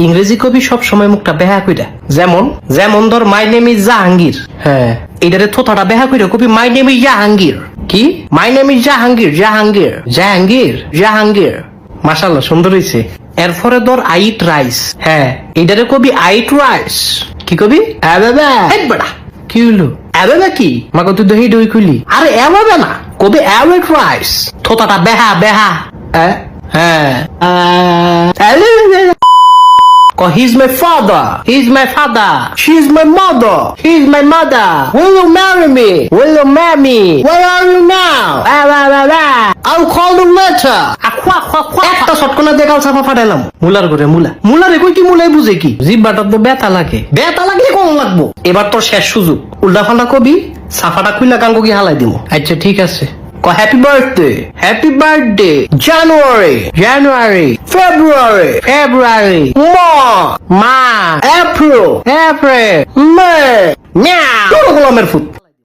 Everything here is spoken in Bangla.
ইংরেজি কবি সব সময় মুখটা বেহা কইরা, যেমন যেমন ধর মাই নেম ইজ জাহাঙ্গীর। হ্যাঁ, এটারে থোথাটা বেহা কইরা কবি মাই নেম ইজ জাহাঙ্গীর। কি my name is Jahangir, Jahangir Jahangir Jahangir. মাশাআল্লাহ, সুন্দর হইছে। এরপরে ধর আই ইট রাইস। হ্যাঁ, এটারে কবি আই ইট রাইস। কি কবি? আবাবা। এই বেটা, কি হইলো? আবাবা কি মাকে তুই দহি দই খুলি? আরে আবাবা না, কবি আই ইট রাইস। থোথাটা বেহা বেহা। হ্যাঁ, he's my father. He's my father. She's my mother. He's my mother. Will you marry me? Will you marry me? Where are you now? I'll call you later. একটা শটকনা দেখাল ছাপা ফাটাইলাম মুলার ঘরে। মুলারে কই কি মুলাই বুঝে কি? জিব্বাটা তো ব্যথা লাগে। ব্যথা লাগলে কোন লাগবো? এবার তোর শেষ সুযোগ। উল্টা ফাল্টা কবি সাফাটা খুইলা গাঙ্গো কি হালাই দিব। আচ্ছা ঠিক আছে, হ্যাপি বার্থডে, হ্যাপি বার্থডে, জানুয়ারি, জানুয়ারি, ফেব্রুয়ারি, ফেব্রুয়ারি, মার্চ, এপ্রিল, এপ্রিল, মে, মিয়াও। গোলামের ফুট।